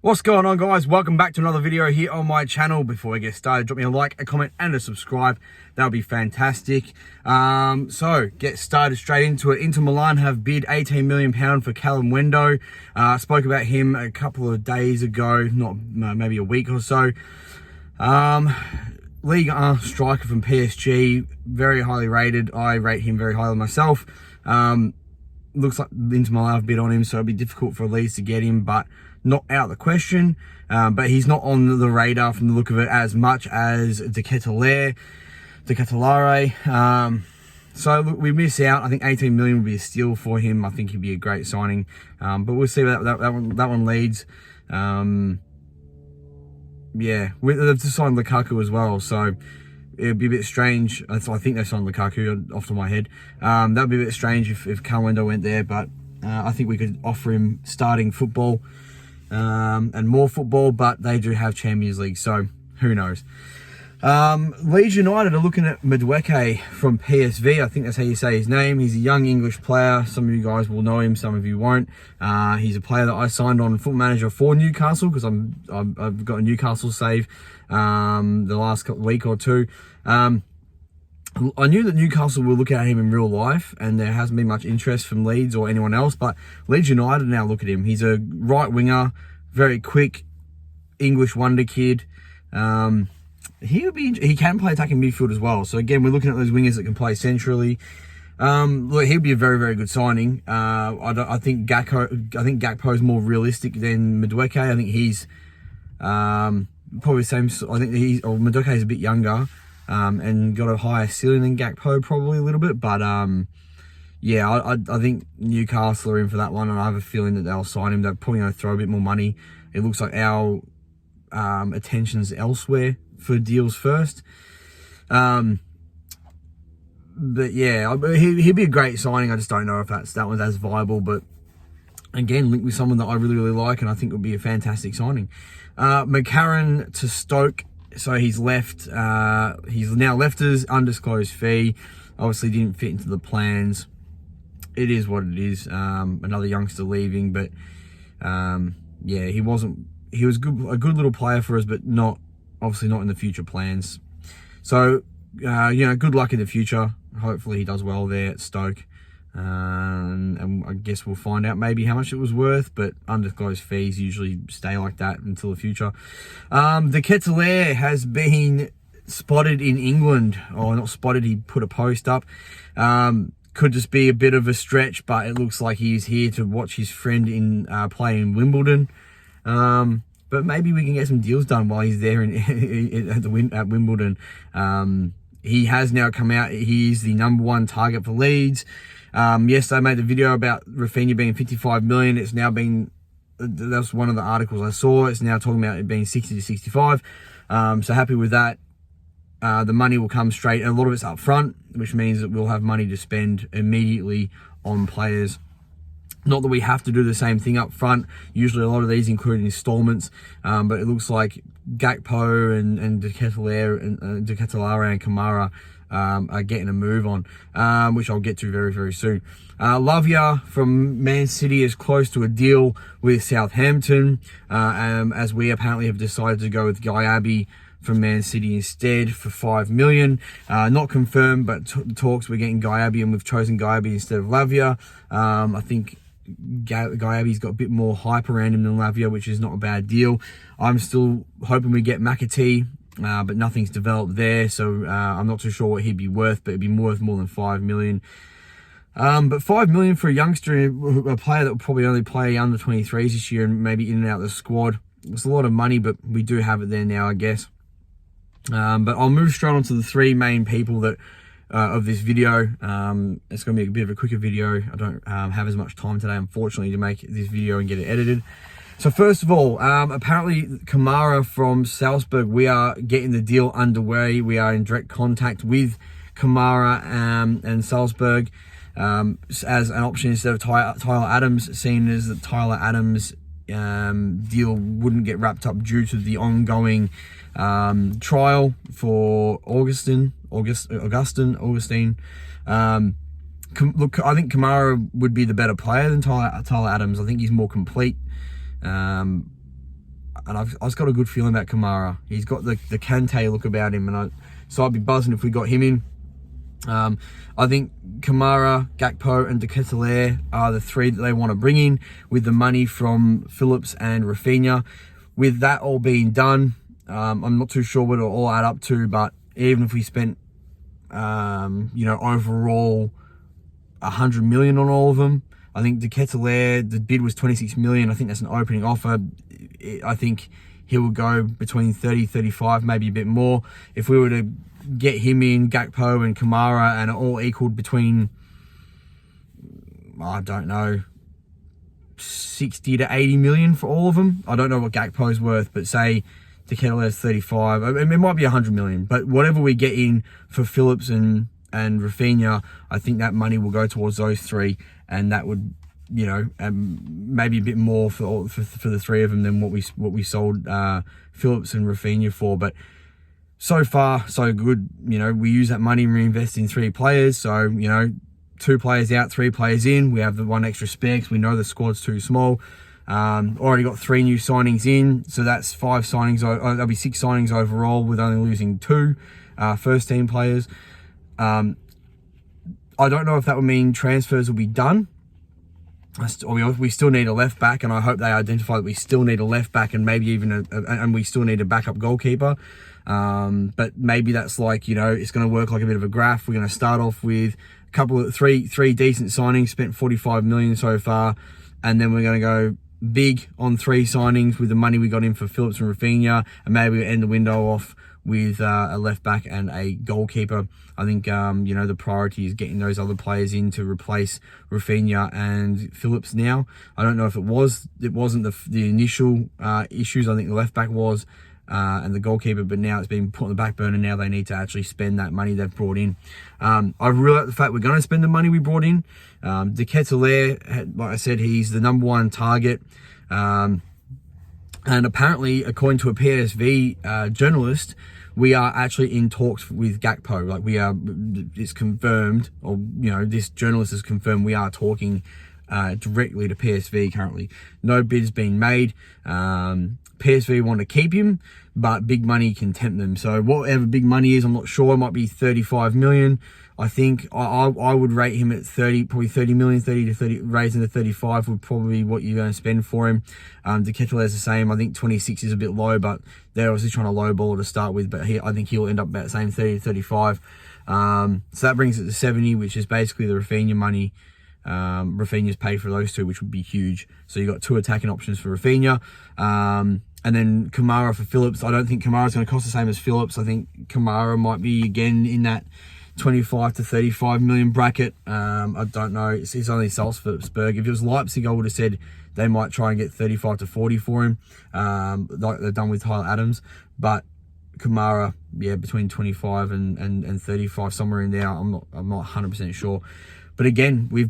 What's going on, guys? Welcome back to another video here on my channel. Before we get started, drop me a like, a comment and a subscribe. That would be fantastic. So get started straight into it. Inter Milan have bid £18 million for Callum Wendo. Spoke about him a couple of days ago, maybe a week or so. Ligue 1 striker from PSG, very highly rated. I rate him very highly myself. Looks like Inter Milan have bid on him, so it'll be difficult for Leeds to get him, but not out of the question. But he's not on the radar from the look of it as much as De Ketelaere. So look, we miss out. I think 18 million would be a steal for him. I think he'd be a great signing. But we'll see where that one leads. Yeah, they've just signed Lukaku as well, so it'd be a bit strange. I think they signed Lukaku off the top of my head. That would be a bit strange if Callum Wendo went there, but I think we could offer him starting football and more football, but they do have Champions League, so who knows. Leeds United are looking at Madueke from PSV. I think that's how you say his name. He's a young English player. Some of you guys will know him, some of you won't. He's a player that I signed on Football Manager for Newcastle because I've got a Newcastle save the last week or two. I knew that Newcastle will look at him in real life, and there hasn't been much interest from Leeds or anyone else, but Leeds United now look at him. He's a right winger, very quick, English wonder kid. He can play attacking midfield as well. So again, we're looking at those wingers that can play centrally. Look, he'll be a very, very good signing. I think Gakpo is more realistic than Madueke. I think he's probably the same. I think Madueke is a bit younger. And got a higher ceiling than Gakpo probably a little bit, but yeah, I think Newcastle are in for that one, and I have a feeling that they'll sign him. They're probably going to throw a bit more money. It looks like our attention's elsewhere for deals first. But yeah, he'd be a great signing. I just don't know if that one's as viable, but again, linked with someone that I really, really like, and I think would be a fantastic signing. McCarron to Stoke. So he's left. He's now left his undisclosed fee. Obviously didn't fit into the plans. It is what it is. Another youngster leaving, but yeah, he wasn't. He was a good little player for us, but obviously not in the future plans. So good luck in the future. Hopefully he does well there at Stoke. And I guess we'll find out maybe how much it was worth, but undisclosed fees usually stay like that until the future. De Ketelaere has been spotted in England, or not spotted, he put a post up. Could just be a bit of a stretch, but it looks like he's here to watch his friend play in Wimbledon. But maybe we can get some deals done while he's there at Wimbledon. He has now come out. He is the #1 target for Leeds. Yes, I made the video about Rafinha being 55 million. It's now been, that's one of the articles I saw. It's now talking about it being 60 to 65. So happy with that. The money will come straight, and a lot of it's up front, which means that we'll have money to spend immediately on players. Not that we have to do the same thing up front. Usually a lot of these include installments, but it looks like Gakpo and De Ketelaere and Kamara are getting a move on, which I'll get to very, very soon. Lavia from Man City is close to a deal with Southampton, as we apparently have decided to go with Guy Abbey from Man City instead for 5 million. Not confirmed, but talks, we're getting Guy Abbey, and we've chosen Guy Abbey instead of Lavia. I think Guy Abbey's got a bit more hype around him than Lavia, which is not a bad deal. I'm still hoping we get McAtee, but nothing's developed there, so I'm not too sure what he'd be worth, but it'd be worth more than 5 million. But 5 million for a youngster, a player that will probably only play under 23s this year and maybe in and out of the squad. It's a lot of money, but we do have it there now, I guess. But I'll move straight on to the three main people that of this video. It's going to be a bit of a quicker video. I don't have as much time today, unfortunately, to make this video and get it edited. So first of all, apparently Kamara from Salzburg, we are getting the deal underway. We are in direct contact with Kamara and Salzburg as an option instead of Tyler Adams, seeing as that Tyler Adams deal wouldn't get wrapped up due to the ongoing trial for Augustine. Look, I think Kamara would be the better player than Tyler Adams. I think he's more complete. and I've just got a good feeling about Kamara. He's got the Kante look about him, and so I'd be buzzing if we got him in. I think Kamara, Gakpo, and De Ketelaere are the three that they want to bring in with the money from Phillips and Rafinha. With that all being done, I'm not too sure what it'll all add up to, but even if we spent, overall 100 million on all of them, I think De Ketelaere, the bid was 26 million. I think that's an opening offer. I think he will go between 30, 35, maybe a bit more. If we were to get him in, Gakpo and Kamara, and it all equaled between, I don't know, 60 to 80 million for all of them. I don't know what Gakpo's worth, but say De Ketelaere's 35. I mean, it might be 100 million, but whatever we get in for Phillips and Rafinha, I think that money will go towards those three, and that would, maybe a bit more for the three of them than what we sold Phillips and Rafinha for. But so far, so good. We use that money and reinvest in three players. So, 2 players out, 3 players in. We have the 1 extra spare because we know the squad's too small. Already got 3 new signings in. So that's 5 signings. There'll be 6 signings overall with only losing 2 first team players. I don't know if that would mean transfers will be done. We still need a left back, and I hope they identify that we still need a left back, and maybe even and we still need a backup goalkeeper. But maybe that's like, it's going to work like a bit of a graph. We're going to start off with three decent signings, spent 45 million so far, and then we're going to go big on 3 signings with the money we got in for Phillips and Rafinha, and maybe we end the window off with a left back and a goalkeeper. I think the priority is getting those other players in to replace Rafinha and Phillips now. I don't know if it wasn't the initial issues. I think the left back was and the goalkeeper, but now it's been put on the back burner. Now they need to actually spend that money they've brought in. I really like the fact we're going to spend the money we brought in. De Ketelaere, like I said, he's the number 1 target. And apparently, according to a PSV journalist, we are actually in talks with Gakpo. It's confirmed, or, this journalist has confirmed we are talking directly to PSV currently. No bid's been made. PSV want to keep him, but big money can tempt them. So whatever big money is, I'm not sure. It might be 35 million. I think I would rate him at 30, probably 30 million, 30 to 30, raising to 35 would probably be what you're going to spend for him. De Ketelaere's the same. I think 26 is a bit low, but they're obviously trying to lowball to start with. But I think he'll end up about the same, 30 to 35. So that brings it to 70, which is basically the Rafinha money. Rafinha's paid for those 2, which would be huge. So you've got 2 attacking options for Rafinha. And then Kamara for Phillips. I don't think Kamara's going to cost the same as Phillips. I think Kamara might be, again, in that 25 to 35 million bracket. I don't know. It's only Salzburg. If it was Leipzig, I would have said they might try and get 35 to 40 for him, like they've done with Tyler Adams. But Kamara, between 25 and 35, somewhere in there. I'm not 100% sure. But again, we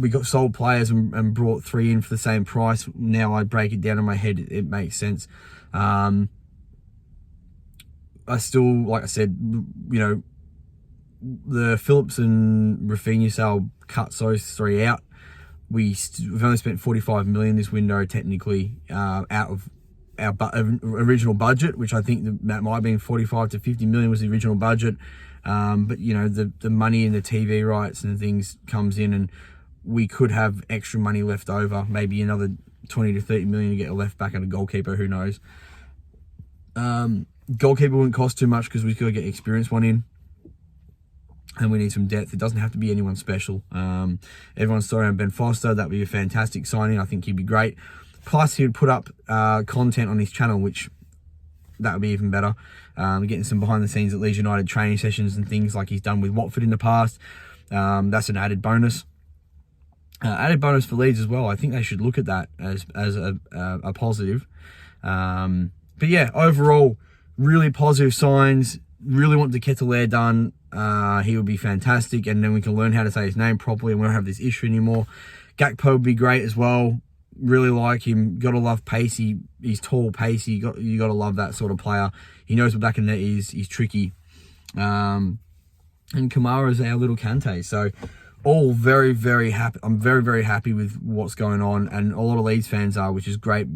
got sold players and brought 3 in for the same price. Now I break it down in my head, it makes sense. I still, like I said, the Phillips and Rafinha sale cuts those 3 out. We've only spent 45 million this window, technically, out of our original budget, which I think that might have been 45 to 50 million was the original budget. But the money and the TV rights and things comes in, and we could have extra money left over, maybe another 20 to 30 million to get a left back and a goalkeeper, who knows. Goalkeeper wouldn't cost too much because we've got to get experienced one in, and we need some depth. It doesn't have to be anyone special. Everyone's throwing around Ben Foster. That would be a fantastic signing. I think he'd be great. Plus, he would put up content on his channel, which that would be even better. Getting some behind the scenes at Leeds United training sessions and things like he's done with Watford in the past. That's an added bonus. Added bonus for Leeds as well. I think they should look at that as a positive. But yeah, overall, really positive signs. Really want De Ketelaere done. He would be fantastic, and then we can learn how to say his name properly, and we don't have this issue anymore. Gakpo would be great as well. Really like him. Got to love pace. He's tall, pacey. You got to love that sort of player. He knows what back in net is. He's tricky. And Kamara's our little Kante. So all very, very happy. I'm very, very happy with what's going on, and a lot of Leeds fans are, which is great.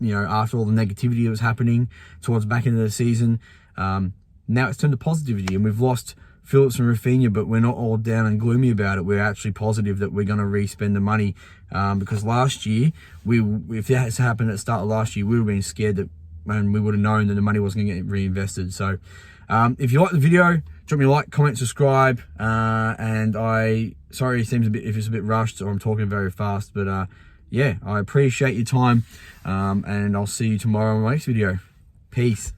after all the negativity that was happening towards the back end of the season. Now it's turned to positivity, and we've lost Phillips and Rafinha, but we're not all down and gloomy about it. We're actually positive that we're going to re-spend the money, because last year, if that has happened at the start of last year, we would have been scared that, and we would have known that the money wasn't going to get reinvested. So if you like the video, drop me a like, comment, subscribe, and sorry if it's a bit rushed or I'm talking very fast, but yeah, I appreciate your time, and I'll see you tomorrow in my next video. Peace.